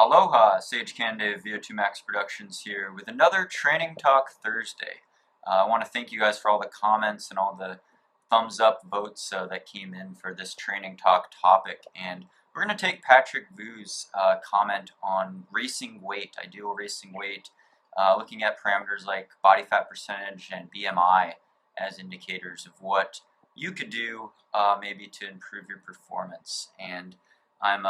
Aloha, Sage Candid of VO2 Max Productions here with another Training Talk Thursday. I want to thank you guys for all the comments and all the thumbs up votes that came in for this Training Talk topic. And we're going to take Patrick Vu's comment on racing weight, ideal racing weight, looking at parameters like body fat percentage and BMI as indicators of what you could do maybe to improve your performance. And I'm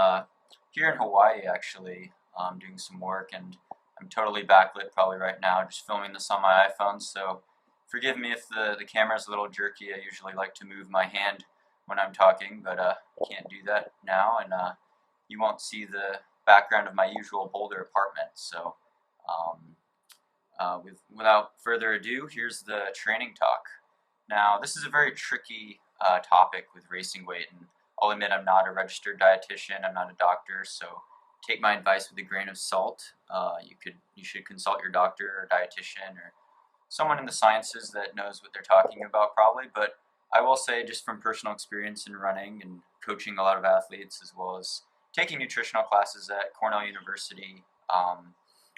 here in Hawaii actually doing some work, and I'm totally backlit probably right now just filming this on my iPhone, so forgive me if the camera's a little jerky. I usually like to move my hand when I'm talking, but can't do that now, and you won't see the background of my usual Boulder apartment. So without further ado, here's the training talk. Now this is a very tricky topic with racing weight, and I'll admit I'm not a registered dietitian, I'm not a doctor, so take my advice with a grain of salt. You should consult your doctor or dietitian or someone in the sciences that knows what they're talking about probably, but I will say just from personal experience in running and coaching a lot of athletes as well as taking nutritional classes at Cornell University,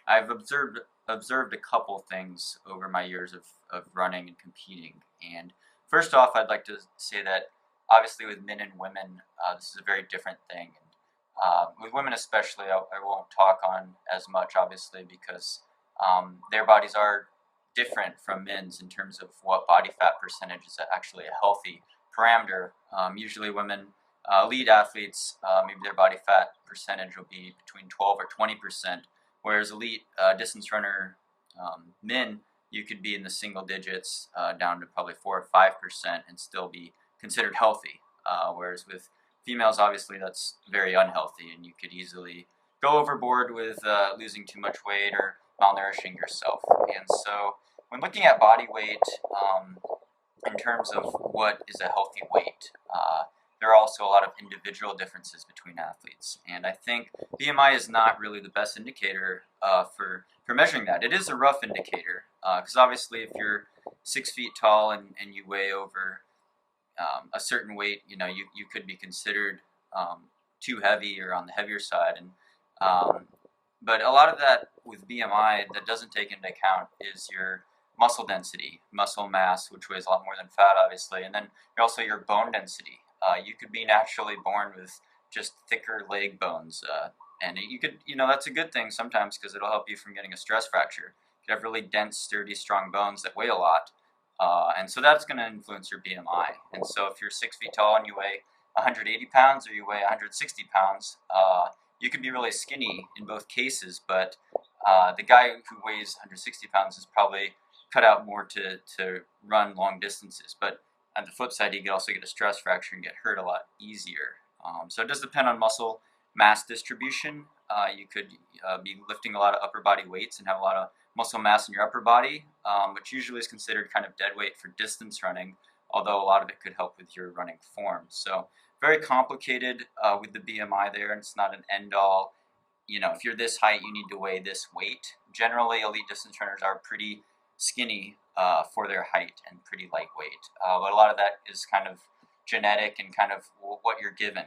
I've observed a couple things over my years of running and competing. And first off, I'd like to say that obviously with men and women, this is a very different thing. And with women especially, I won't talk on as much, obviously, because their bodies are different from men's in terms of what body fat percentage is actually a healthy parameter. Usually women, elite athletes, maybe their body fat percentage will be between 12 or 20%, whereas elite distance runner men, you could be in the single digits down to probably 4 or 5% and still be considered healthy, whereas with females, obviously that's very unhealthy, and you could easily go overboard with losing too much weight or malnourishing yourself. And so when looking at body weight in terms of what is a healthy weight, there are also a lot of individual differences between athletes, and I think BMI is not really the best indicator for measuring that. It is a rough indicator, because obviously if you're 6 feet tall and you weigh over a certain weight, you could be considered too heavy or on the heavier side, and but a lot of that with BMI that doesn't take into account is your muscle density, muscle mass, which weighs a lot more than fat, obviously, and then also your bone density. You could be naturally born with just thicker leg bones, and you could, that's a good thing sometimes because it'll help you from getting a stress fracture. You could have really dense, sturdy, strong bones that weigh a lot. And so that's going to influence your BMI. And so if you're 6 feet tall and you weigh 180 pounds or you weigh 160 pounds, you could be really skinny in both cases, but the guy who weighs 160 pounds is probably cut out more to run long distances. But on the flip side, he could also get a stress fracture and get hurt a lot easier. So it does depend on muscle mass distribution. You could be lifting a lot of upper body weights and have a lot of muscle mass in your upper body, which usually is considered kind of dead weight for distance running, although a lot of it could help with your running form. So very complicated with the BMI there, and it's not an end-all. If you're this height, you need to weigh this weight. Generally, elite distance runners are pretty skinny for their height and pretty lightweight, but a lot of that is kind of genetic and kind of what you're given,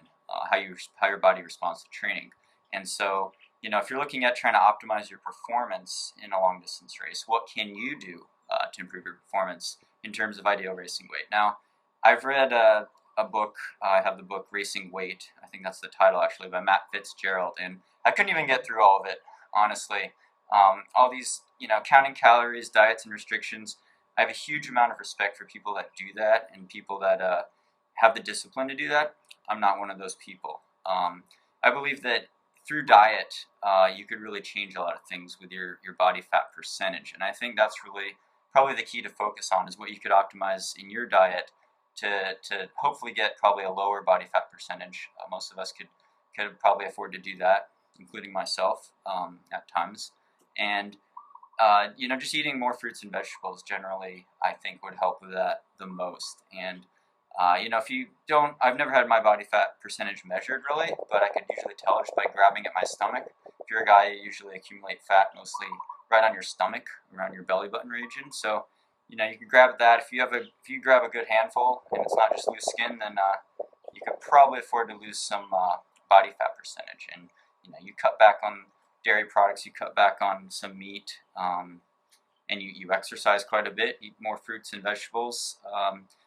how your body responds to training. And so if you're looking at trying to optimize your performance in a long distance race, what can you do to improve your performance in terms of ideal racing weight? Now, I've read a book, I have the book Racing Weight, I think that's the title actually, by Matt Fitzgerald, and I couldn't even get through all of it, honestly. All these, counting calories, diets, and restrictions, I have a huge amount of respect for people that do that and people that have the discipline to do that. I'm not one of those people. I believe that through diet, you could really change a lot of things with your body fat percentage, and I think that's really probably the key to focus on, is what you could optimize in your diet to hopefully get probably a lower body fat percentage. Most of us could probably afford to do that, including myself at times, and just eating more fruits and vegetables generally, I think, would help with that the most. And if you don't, I've never had my body fat percentage measured really, but I could usually tell just by grabbing at my stomach. If you're a guy, you usually accumulate fat mostly right on your stomach, around your belly button region. So, you can grab that. If you grab a good handful and it's not just loose skin, then you could probably afford to lose some body fat percentage. And you cut back on dairy products, you cut back on some meat, and you exercise quite a bit, eat more fruits and vegetables.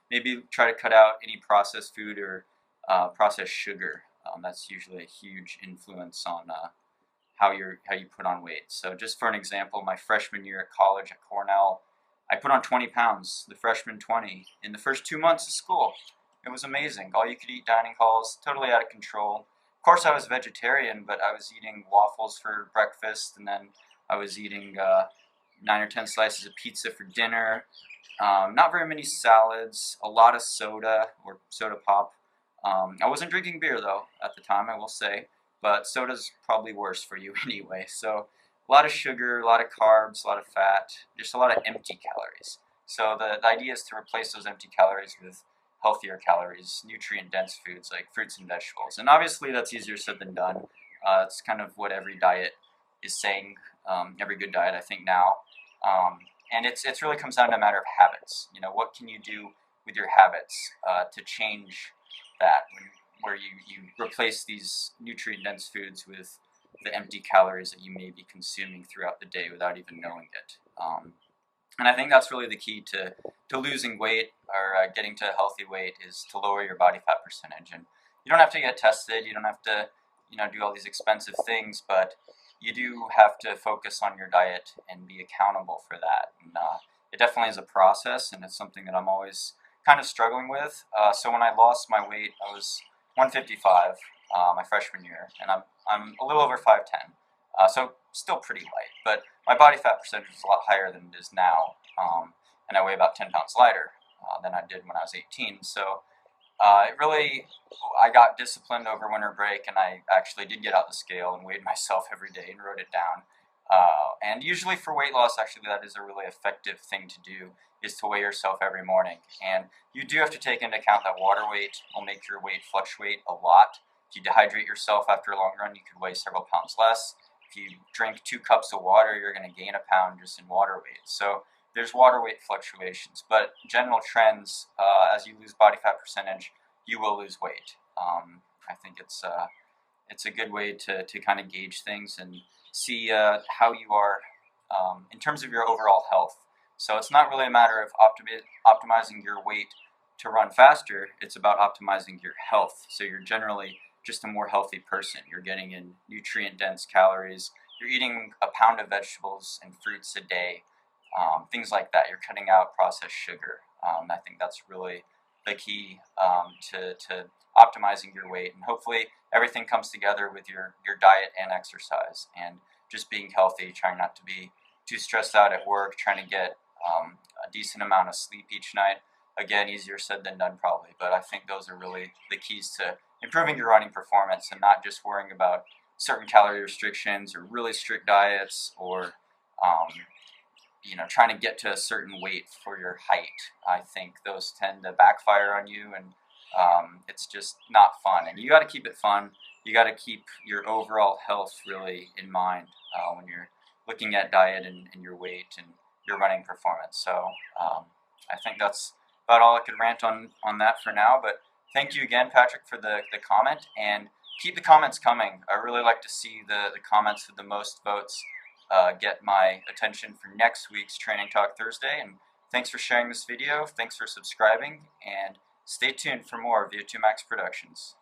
Maybe try to cut out any processed food or processed sugar. That's usually a huge influence on how you put on weight. So just for an example, my freshman year at college at Cornell, I put on 20 pounds, the freshman 20, in the first 2 months of school. It was amazing. All you could eat dining halls, totally out of control. Of course, I was vegetarian, but I was eating waffles for breakfast, and then I was eating 9 or 10 slices of pizza for dinner. Not very many salads, a lot of soda or soda pop. I wasn't drinking beer though at the time, I will say, but soda's probably worse for you anyway. So a lot of sugar, a lot of carbs, a lot of fat, just a lot of empty calories. So the idea is to replace those empty calories with healthier calories, nutrient-dense foods like fruits and vegetables. And obviously that's easier said than done. It's kind of what every diet is saying, every good diet I think now. And it's really comes down to a matter of habits. You know, what can you do with your habits to change that, where you replace these nutrient-dense foods with the empty calories that you may be consuming throughout the day without even knowing it. And I think that's really the key to losing weight or getting to a healthy weight, is to lower your body fat percentage. And you don't have to get tested. You don't have to, do all these expensive things, but you do have to focus on your diet and be accountable for that. And it definitely is a process, and it's something that I'm always kind of struggling with. So when I lost my weight, I was 155 my freshman year, and I'm a little over 5'10", so still pretty light. But my body fat percentage is a lot higher than it is now, and I weigh about 10 pounds lighter than I did when I was 18. So I got disciplined over winter break, and I actually did get out the scale and weighed myself every day and wrote it down. And usually for weight loss, actually, that is a really effective thing to do, is to weigh yourself every morning. And you do have to take into account that water weight will make your weight fluctuate a lot. If you dehydrate yourself after a long run, you could weigh several pounds less. If you drink 2 cups of water, you're going to gain a pound just in water weight. So there's water weight fluctuations, but general trends, as you lose body fat percentage, you will lose weight. I think it's a good way to kind of gauge things and see how you are in terms of your overall health. So it's not really a matter of optimizing your weight to run faster. It's about optimizing your health. So you're generally just a more healthy person. You're getting in nutrient-dense calories. You're eating a pound of vegetables and fruits a day. Things like that. You're cutting out processed sugar. I think that's really the key to optimizing your weight, and hopefully everything comes together with your diet and exercise, and just being healthy, trying not to be too stressed out at work, trying to get a decent amount of sleep each night. Again, easier said than done probably, but I think those are really the keys to improving your running performance, and not just worrying about certain calorie restrictions or really strict diets, or trying to get to a certain weight for your height. I think those tend to backfire on you, and it's just not fun. And you got to keep it fun. You got to keep your overall health really in mind when you're looking at diet and your weight and your running performance. So I think that's about all I could rant on that for now. But thank you again, Patrick, for the comment, and keep the comments coming. I really like to see the comments with the most votes get my attention for next week's Training Talk Thursday. And thanks for sharing this video. Thanks for subscribing, and stay tuned for more VO2 Max Productions.